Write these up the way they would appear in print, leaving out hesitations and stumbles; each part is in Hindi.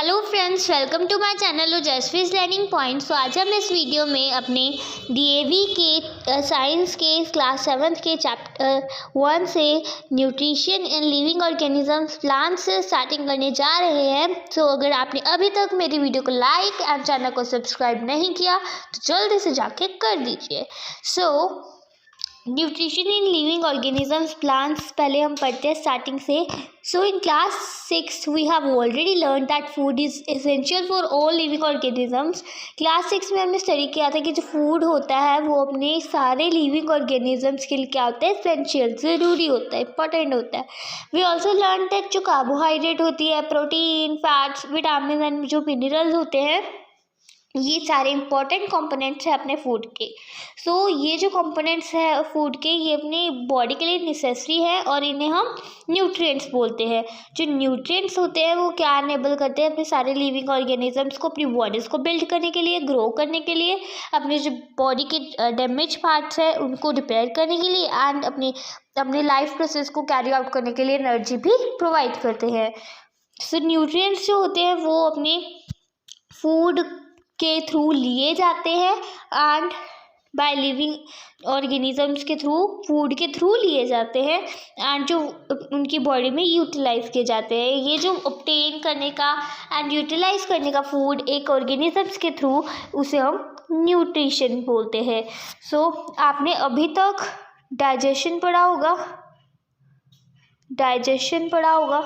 Hello friends, welcome to my channel Ojaswi's learning point. So आज हम इस वीडियो में अपने डीएवी के साइंस के क्लास 7th के चैप्टर 1 से nutrition in living organisms plants से स्टार्टिंग करने जा रहे हैं। सो अगर आपने अभी तक मेरी वीडियो को लाइक एंड चैनल को सब्सक्राइब नहीं किया तो जल्दी से जाके कर दीजिए। Nutrition in living organisms plants पहले हम पढ़ते हैं स्टार्टिंग से। So in class 6 we have already learn that food is essential for all living organisms. Class 6 में हमने स्टडी किया था कि जो फूड होता है वो अपने सारे लिविंग ऑर्गेनिजम्स के लिए क्या होता है, एसेंशियल, ज़रूरी होता है, इंपॉर्टेंट होता है। वी ऑल्सो लर्न दैट जो कार्बोहाइड्रेट होती है, प्रोटीन, फैट्स, विटामिन एंड जो मिनरल्स होते हैं, ये सारे इंपॉर्टेंट कंपोनेंट्स हैं अपने फूड के। ये जो कंपोनेंट्स है फूड के, ये अपनी बॉडी के लिए नेसेसरी है और इन्हें हम न्यूट्रिएंट्स बोलते हैं। जो न्यूट्रिएंट्स होते हैं वो क्या एनेबल करते हैं अपने सारे लिविंग ऑर्गेनिजम्स को अपनी बॉडीज़ को बिल्ड करने के लिए, ग्रो करने के लिए, अपने जो बॉडी के डैमेज पार्ट्स हैं उनको रिपेयर करने के लिए एंड अपने लाइफ प्रोसेस को कैरी आउट करने के लिए एनर्जी भी प्रोवाइड करते हैं। न्यूट्रिएंट्स जो होते हैं वो अपने फूड के थ्रू लिए जाते हैं एंड बाय लिविंग ऑर्गेनिजम्स के थ्रू, फूड के थ्रू लिए जाते हैं एंड जो उनकी बॉडी में यूटिलाइज किए जाते हैं। ये जो ऑब्टेन करने का एंड यूटिलाइज करने का फूड एक ऑर्गेनिजम्स के थ्रू, उसे हम न्यूट्रिशन बोलते हैं। आपने अभी तक डाइजेशन पढ़ा होगा,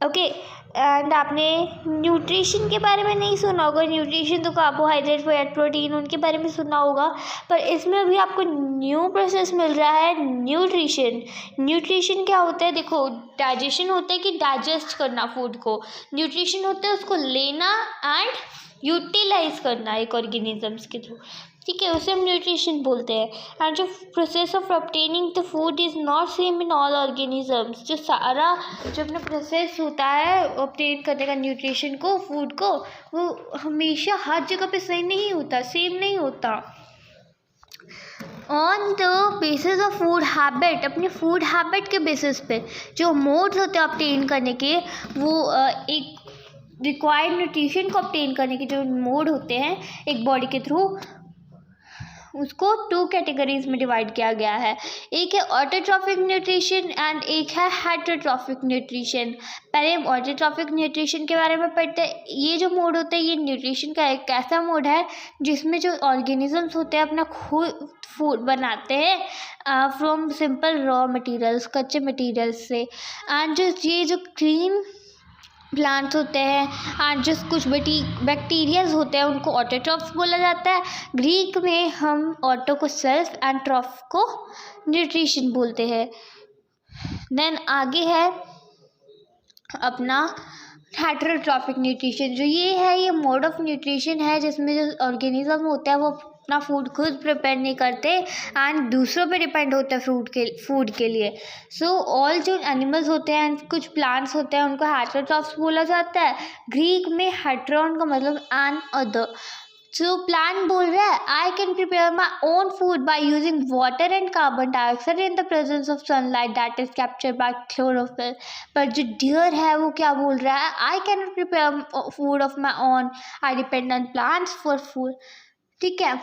ओके, एंड आपने न्यूट्रिशन के बारे में नहीं सुना होगा। न्यूट्रिशन तो कार्बोहाइड्रेट, फैट, प्रोटीन, उनके बारे में सुना होगा, पर इसमें अभी आपको न्यू प्रोसेस मिल रहा है, न्यूट्रिशन क्या होता है? देखो, डाइजेशन होता है कि डाइजेस्ट करना फूड को, न्यूट्रिशन होता है उसको लेना एंड यूटिलाइज करना एक ऑर्गेनिजम्स के थ्रू, ठीक है, उसे हम न्यूट्रिशन बोलते हैं। एंड जो process of obtaining the food is not same in all organisms. जो अपना प्रोसेस होता है ऑब्टेन करने का न्यूट्रिशन को, फूड को, वो हमेशा हर जगह पे सेम नहीं होता। On the basis of food habit, अपने फूड हैबिट के बेसिस पे जो मोड्स होते हैं ऑब्टेन करने के, वो एक रिक्वायर्ड न्यूट्रिशन को ऑब्टेन करने के जो मोड होते हैं एक बॉडी के थ्रू, उसको 2 कैटेगरीज में डिवाइड किया गया है। एक है ऑटोट्रॉफिक न्यूट्रिशन एंड एक है हेटरोट्रॉफिक न्यूट्रिशन। पहले हम ऑटोट्रॉफिक न्यूट्रिशन के बारे में पढ़ते हैं। ये जो मोड होता है, ये न्यूट्रिशन का एक ऐसा मोड है जिसमें जो ऑर्गेनिजम्स होते हैं अपना खुद फूड बनाते हैं फ्रॉम सिंपल रॉ मटेरियल्स, कच्चे मटेरियल्स से। एंड ये जो क्लीन प्लांट्स होते हैं एंड जो कुछ बैक्टीरियाज होते हैं उनको ऑटोट्रॉफ्स बोला जाता है। ग्रीक में हम ऑटो को सेल्फ एंड ट्रॉफ को न्यूट्रिशन बोलते हैं। देन आगे है अपना हेटरोट्रॉफिक न्यूट्रिशन। जो ये मोड ऑफ न्यूट्रिशन है जिसमें जो ऑर्गेनिज्म होता है वो अपना फूड खुद प्रिपेयर नहीं करते एंड दूसरों पे डिपेंड होता है फूड के लिए। ऑल जो एनिमल्स होते हैं एंड कुछ प्लांट्स होते हैं उनको हेटरोट्रॉफ्स बोला जाता है। ग्रीक में हेटरॉन का मतलब एन अदर। प्लांट बोल रहा है I can prepare my own food by using water and carbon dioxide in the presence of sunlight that is captured by chlorophyll. पर जो डियर है वो क्या बोल रहा है, I can prepare food of my own, I depend on plants for food. ठीक है,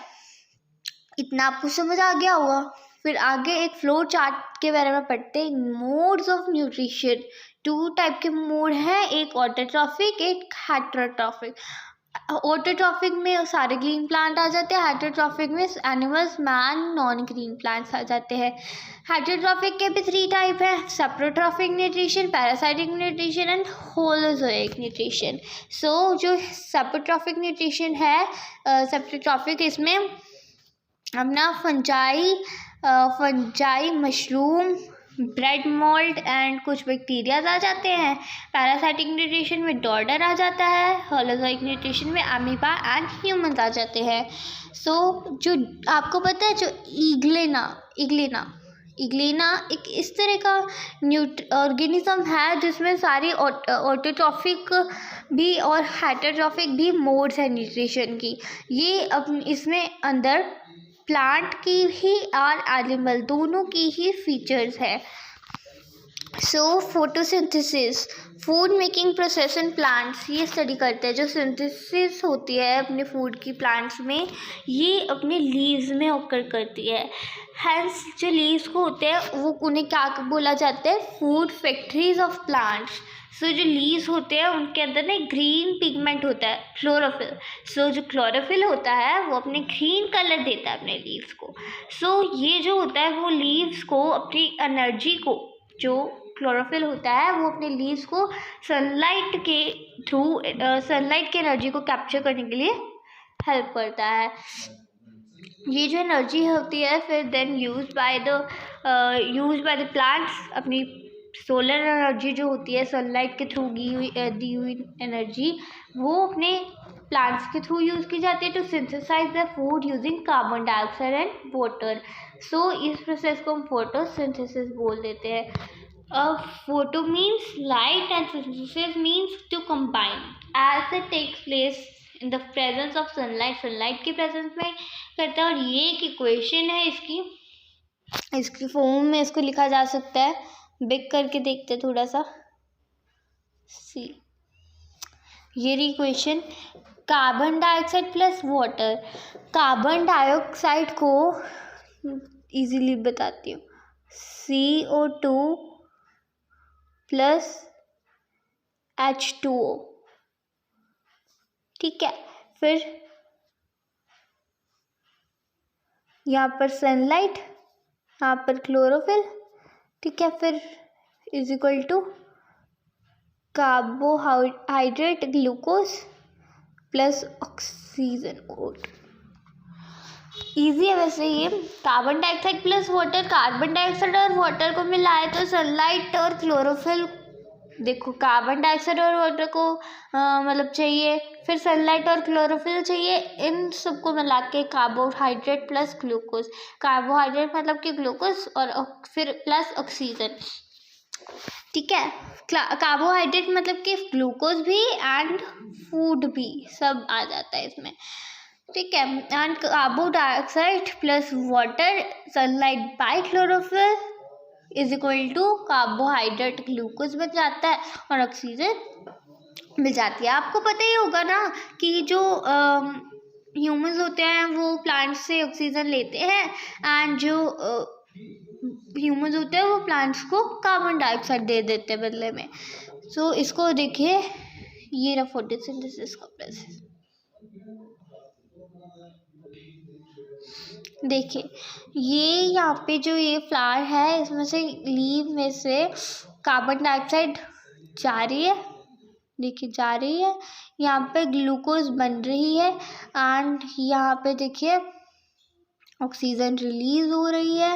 इतना आपको समझ आ गया होगा। फिर आगे एक फ्लो चार्ट के बारे में पढ़ते हैं। मोड्स ऑफ न्यूट्रिशन, 2 टाइप के मोड हैं, एक ऑटोट्रॉफिक, एक हेटरोट्रॉफिक। ऑटोट्रॉफिक में सारे ग्रीन प्लांट आ जाते हैं, हेटरोट्रॉफिक में animals, man, non green plants आ जाते हैं। हेटरोट्रॉफिक के भी 3 टाइप हैं, saprotrophic nutrition, parasitic nutrition and holozoic nutrition. जो सेप्रोट्रॉफिक न्यूट्रिशन है, सेप्रोट्रॉफिक, इसमें अपना fungi, mushroom, bread mould and कुछ बैक्टीरियाज आ जाते हैं। पैरासाइटिक न्यूट्रिशन में डॉर्डर आ जाता है। होलोजोइक न्यूट्रिशन में अमीबा एंड ह्यूमंस आ जाते हैं। जो आपको पता है, जो इग्लेना एक इस तरह का ऑर्गेनिज्म है जिसमें सारी ऑटोट्रॉफिक भी और हेटरोट्रॉफिक भी मोड्स है न्यूट्रिशन की। ये इसमें अंदर प्लांट की ही और एनिमल दोनों की ही फीचर्स है। सो photosynthesis food making process in plants, ये स्टडी करते हैं। जो सिंथेसिस होती है अपने फूड की प्लांट्स में, ये अपने लीव्स में ऑकर करती है। हैंस जो लीव्स को होते हैं वो उन्हें क्या बोला जाता है, फूड फैक्ट्रीज ऑफ प्लांट्स। सो जो लीव्स होते हैं उनके अंदर ना ग्रीन पिगमेंट होता है, क्लोरोफिल। सो जो क्लोरोफिल होता है वो अपने ग्रीन कलर देता है अपने लीव्स को। सो ये जो होता है वो लीव्स को अपनी एनर्जी को, जो क्लोरोफिल होता है वो अपने लीव्स को सनलाइट के थ्रू सनलाइट की एनर्जी को कैप्चर करने के लिए हेल्प करता है। ये जो एनर्जी होती है फिर then use by the plants, अपनी सोलर एनर्जी जो होती है सनलाइट के थ्रू दी हुई एनर्जी, वो अपने प्लांट्स के थ्रू यूज़ की जाती है to synthesize the food using carbon dioxide and water. So इस प्रोसेस को हम फोटोसिंथेसिस बोल देते हैं। Photo means light and synthesis means to combine as it takes place in the presence of sunlight, sunlight के प्रेजेंस में करता है। और ये एक इक्वेशन है, इसकी फॉर्म में इसको लिखा जा सकता है, बिग करके देखते थोड़ा सा। सी ये equation, carbon dioxide plus water. Carbon dioxide को इजीली बताती हूँ, CO2 प्लस H2O, ठीक है। फिर यहाँ पर सनलाइट, यहाँ पर क्लोरोफिल, ठीक है। फिर is equal to carbohydrate glucose plus oxygen ओट। ईजी है वैसे ये। Carbon dioxide plus water, carbon dioxide और वाटर को मिलाए तो सनलाइट और क्लोरोफिल, देखो कार्बन डाइऑक्साइड और वाटर को मतलब चाहिए, फिर सनलाइट और क्लोरोफिल चाहिए, इन सबको मिला के कार्बोहाइड्रेट प्लस ग्लूकोज, कार्बोहाइड्रेट मतलब कि ग्लूकोज और फिर प्लस ऑक्सीजन, ठीक है। कार्बोहाइड्रेट मतलब कि ग्लूकोज भी एंड फूड भी सब आ जाता है इसमें, ठीक है। And carbon dioxide plus water, sunlight by chlorophyll is equal to carbohydrate glucose बन जाता है और ऑक्सीजन मिल जाती है। आपको पता ही होगा ना कि जो ह्यूमंस होते हैं वो प्लांट्स से ऑक्सीजन लेते हैं एंड जो ह्यूमंस होते हैं वो प्लांट्स को कार्बन डाइऑक्साइड दे देते हैं बदले में। सो इसको देखिए, ये रहा फोटोसिंथेसिस का प्रोसेस। देखिए ये यहाँ पे जो ये फ्लावर है इसमें से लीव में से कार्बन डाइऑक्साइड जा रही है, देखिए जा रही है, यहाँ पे ग्लूकोज बन रही है एंड यहाँ पे देखिए ऑक्सीजन रिलीज हो रही है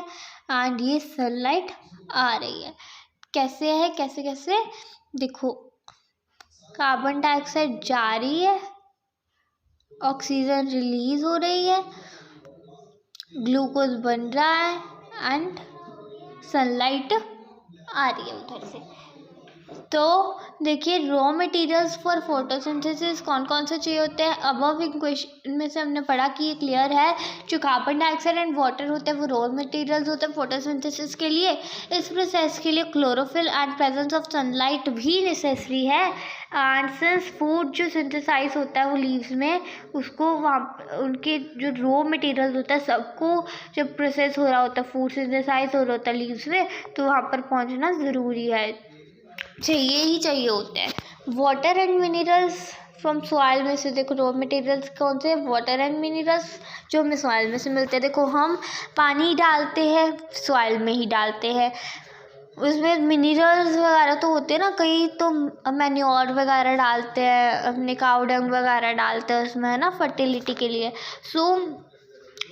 एंड ये सनलाइट आ रही है। कैसे है, कैसे कैसे देखो, कार्बन डाइऑक्साइड जा रही है, ऑक्सीजन रिलीज हो रही है, ग्लूकोज बन रहा है एंड सनलाइट आ रही है उधर से। तो देखिए रॉ मटेरियल्स फॉर फोटोसिंथेसिस कौन कौन से चाहिए होते हैं। अबव इक्वेशन में से हमने पढ़ा कि ये क्लियर है, जो कार्बन डाइऑक्साइड एंड वाटर होते हैं वो रॉ मटेरियल्स होते हैं फोटोसिंथेसिस के लिए। इस प्रोसेस के लिए chlorophyll and presence of sunlight भी नेसेसरी है। एंड सिंस फूड जो सिंथेसाइज होता है वो लीव्स में, उसको वहाँ उनके जो रॉ मटेरियल्स होता है सबको जब प्रोसेस हो रहा होता है, फूड सिंथेसाइज हो रहा होता है लीव्स में, तो वहाँ पर पहुँचना ज़रूरी है, चाहिए ही चाहिए होते हैं। Water and minerals from soil में से, देखो रॉ मटेरियल्स कौन से, वाटर एंड मिनरल्स जो हमें सॉइल में से मिलते हैं। देखो हम पानी डालते हैं सॉइल में ही डालते हैं, उसमें मिनरल्स वगैरह तो होते हैं ना, कई तो मैन्योर वगैरह डालते हैं, अपने काऊ डंग वगैरह डालते हैं उसमें, है ना, फर्टिलिटी के लिए। सो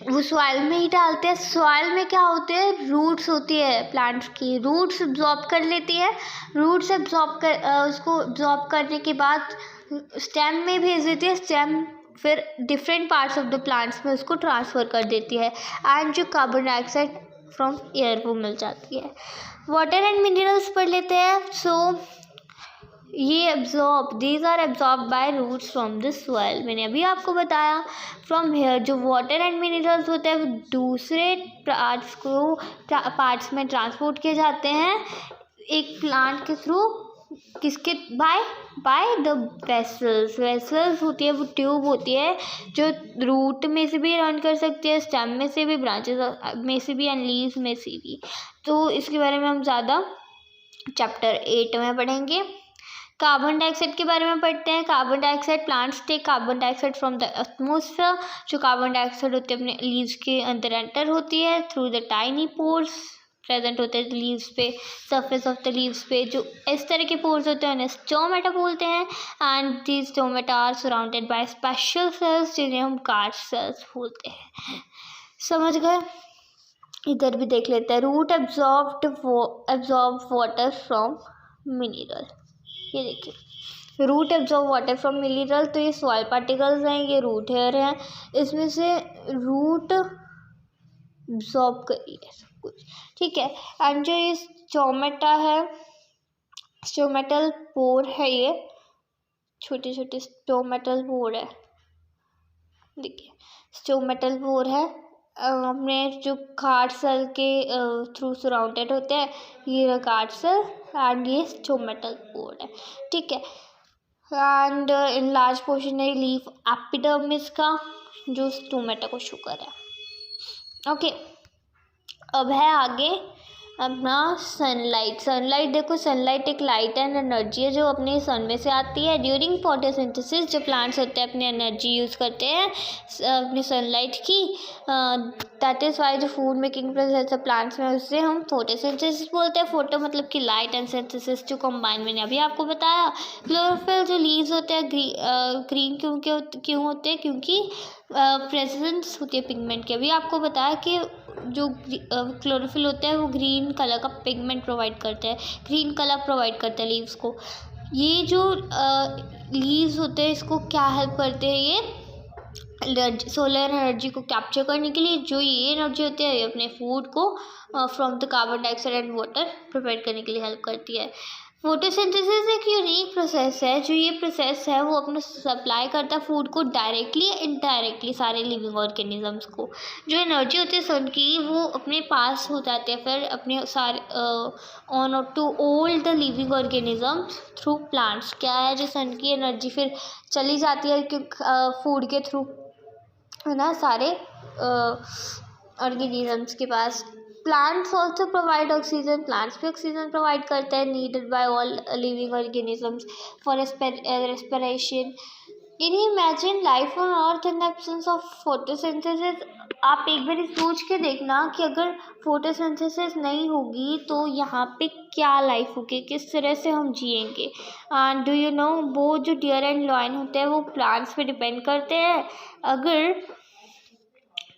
वो सॉइल में ही डालते हैं। सॉइल में क्या होते हैं, रूट्स होती है प्लांट्स की, रूट्स एब्जॉर्ब कर लेती है, रूट्स उसको एब्जॉर्ब करने के बाद स्टेम में भेज देती है, स्टेम फिर different parts of the plants में उसको ट्रांसफ़र कर देती है एंड जो कार्बन डाइऑक्साइड फ्रॉम एयर वो मिल जाती है। वाटर एंड मिनरल्स पढ़ लेते हैं। सो ये these are absorb by roots from the soil, मैंने अभी आपको बताया। फ्रॉम हेयर जो वाटर एंड मिनरल्स होते हैं वो दूसरे पार्ट्स में ट्रांसपोर्ट किए जाते हैं एक प्लांट के थ्रू किसके बाय द वेसल्स होती है, वो ट्यूब होती है जो रूट में से भी रन कर सकती है, स्टेम में से भी, ब्रांचेस में से भी एंड लीव्स में से भी। तो इसके बारे में हम ज़्यादा चैप्टर 8 में पढ़ेंगे। कार्बन डाइऑक्साइड के बारे में पढ़ते हैं। Carbon dioxide, plants take carbon dioxide from the atmosphere. जो कार्बन डाइऑक्साइड होती है अपने लीव्स के अंदर एंटर होती है through the tiny pores present होते हैं लीव्स पे, सरफेस ऑफ द लीव्स पे। जो इस तरह के पोर्स होते हैं उन्हें स्टोमेटा बोलते हैं and these stomata are surrounded by special cells जिन्हें हम गार्ड सेल्स बोलते हैं। समझ गए? इधर भी देख लेते हैं। Root absorb water from mineral. ये देखिए, root absorb water from mineral. तो ये सॉइल पार्टिकल्स हैं, ये रूट हेयर हैं, इसमें से रूट एब्जॉर्ब करिए सब कुछ, ठीक है। एंड जो ये स्टोमेटा है, स्टोमेटल पोर है, ये छोटे छोटे स्टोमेटल पोर है, देखिए स्टोमेटल पोर है, अपने जो गार्ड सेल के थ्रू सराउंडेड होते हैं। ये गार्ड सेल एंड ये स्टोमेटल पोर है, ठीक है। एंड इन लार्ज पोर्शन है लीफ एपिडर्मिस का, जो स्टोमेटा को शो कर है। ओके, अब है आगे अपना सनलाइट। सनलाइट देखो, सनलाइट एक लाइट एंड एनर्जी है जो अपने सन में से आती है। ड्यूरिंग फोटोसिंथेसिस जो प्लांट्स होते हैं अपनी एनर्जी यूज़ करते हैं अपनी सनलाइट की। दैट इज़ वाई जो फूड मेकिंग प्रोसेस है प्लांट्स में, उससे हम फोटोसिंथेसिस बोलते हैं। फोटो मतलब कि लाइट एंड सिंथेसिस जो कंबाइन मैंने अभी आपको बताया। क्लोरोफिल जो लीव्स होते हैं ग्रीन क्यों होते हैं? क्योंकि प्रेजेंस होती है पिगमेंट की। अभी आपको बताया कि जो क्लोरोफिल होता है वो ग्रीन कलर का पिगमेंट प्रोवाइड करता है, ग्रीन कलर प्रोवाइड करता है लीव्स को। ये जो लीव्स होते हैं इसको क्या हेल्प करते हैं? ये सोलर एनर्जी को कैप्चर करने के लिए। जो ये एनर्जी होती है ये अपने फूड को from the carbon dioxide and water provide करने के लिए हेल्प करती है। फोटोसिंथेसिस एक यूनिक प्रोसेस है। जो ये प्रोसेस है वो अपने सप्लाई करता है फूड को डायरेक्टली इनडायरेक्टली सारे लिविंग ऑर्गेनिजम्स को। जो एनर्जी होती है सन की वो अपने पास हो जाते हैं फिर अपने सारे on to all the living organisms through plants. क्या है, जो सन की एनर्जी फिर चली जाती है फूड के थ्रू, है ना, सारे ऑर्गेनिजम्स के पास। Plants also provide oxygen. Plants भी ऑक्सीजन प्रोवाइड करते हैं, needed by all living organisms for respiration. Can you imagine life on earth in absence of photosynthesis? आप एक बार सोच के देखना कि अगर फोटोसिंथेसिस नहीं होगी तो यहाँ पे क्या लाइफ होगी, किस तरह से हम जिएंगे। एंड डू यू नो, वो जो डियर एंड लॉयन होते हैं वो प्लांट्स पे डिपेंड करते हैं। अगर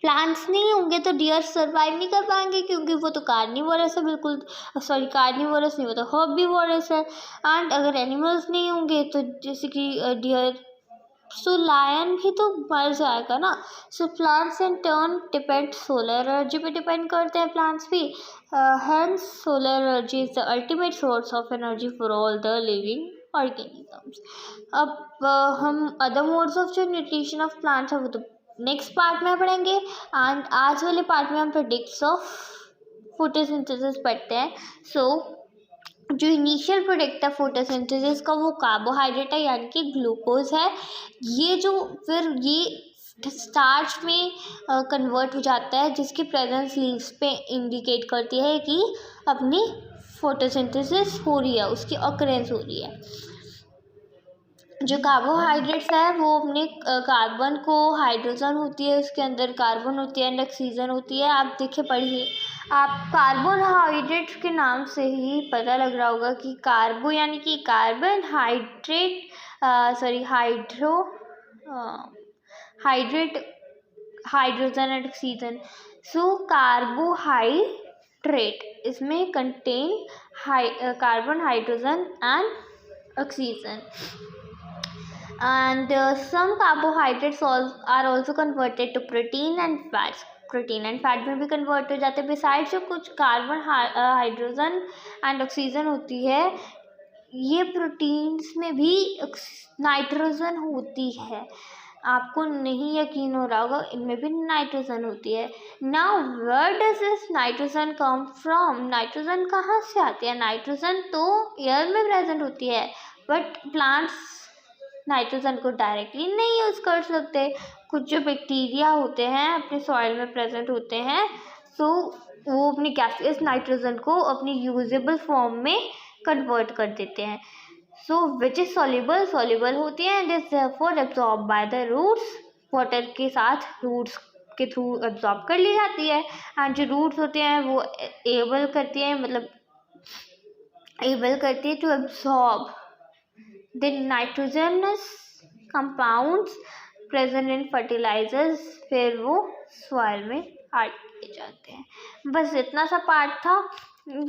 प्लांट्स नहीं होंगे तो डियर सर्वाइव नहीं कर पाएंगे, क्योंकि वो तो कार्निवोरस है, बिल्कुल सॉरी कार्निवोरस नहीं, वो तो हर्बीवोरस है। एंड अगर एनिमल्स नहीं होंगे तो जैसे कि डियर, सो लायन भी तो मर जाएगा ना। So plants in turn depend, solar energy पे डिपेंड करते हैं प्लांट्स भी। Hence solar energy is the ultimate source of energy for all the living organisms. अब हम अदर मोड्स ऑफ जो न्यूट्रिशन ऑफ प्लांट्स है वो तो नेक्स्ट पार्ट में पढ़ेंगे। एंड आज वाले पार्ट में हम प्रोडक्ट्स ऑफ फोटोसिंथेसिस पढ़ते हैं। सो जो इनिशियल प्रोडक्ट है फोटोसिंथेसिस का वो कार्बोहाइड्रेट है, यानी कि ग्लूकोज है। ये जो फिर ये स्टार्च में कन्वर्ट हो जाता है, जिसकी प्रेजेंस लीव्स पे इंडिकेट करती है कि अपनी फोटोसिंथेसिस हो रही है, उसकी ऑकरेंस हो रही है। जो कार्बोहाइड्रेट्स है वो अपने कार्बन को, हाइड्रोजन होती है उसके अंदर, कार्बन होती है एंड ऑक्सीजन होती है। आप देखिए पढ़िए, आप कार्बोहाइड्रेट्स के नाम से ही पता लग रहा होगा कि कार्बो यानी कि carbon, hydrate sorry hydro hydrate hydrogen and oxygen. So carbohydrate इसमें contain carbon, hydrogen and oxygen. And some carbohydrates are also converted to protein and fats. Protein and fat में भी कन्वर्ट हो जाते हैं। बिसाइड्स जो कुछ कार्बन, हाइड्रोजन एंड ऑक्सीजन होती है, ये प्रोटीन्स में भी नाइट्रोजन होती है। आपको नहीं यकीन हो रहा होगा, इनमें भी नाइट्रोजन होती है। Now where does this nitrogen come from? Nitrogen कहाँ से आती है? नाइट्रोजन तो एयर में प्रेजेंट होती है, बट प्लांट्स नाइट्रोजन को डायरेक्टली नहीं यूज़ कर सकते। कुछ जो बैक्टीरिया होते हैं अपने सॉइल में प्रेजेंट होते हैं, सो वो अपनी गैसियस नाइट्रोजन को अपनी यूजेबल फॉर्म में कन्वर्ट कर देते हैं। सो विच इज सॉल्युबल होती है and is therefore absorb by the roots. Water के साथ रूट्स के थ्रू एब्जॉर्ब कर ली जाती है। एंड जो रूट्स होते हैं वो एबल करती है, मतलब एबल करती है to absorb the nitrogenous compounds present in fertilisers, फिर वो सॉइल में ऐड किए जाते हैं। बस इतना सा पार्ट था।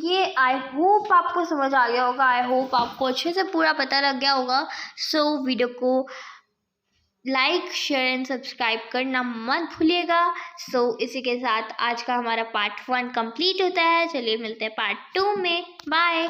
ये आई होप आपको समझ आ गया होगा, आई होप आपको अच्छे से पूरा पता लग गया होगा। सो वीडियो को लाइक शेयर एंड सब्सक्राइब करना मत भूलिएगा। सो इसी के साथ आज का हमारा पार्ट 1 कंप्लीट होता है। चलिए मिलते हैं पार्ट 2 में। बाय।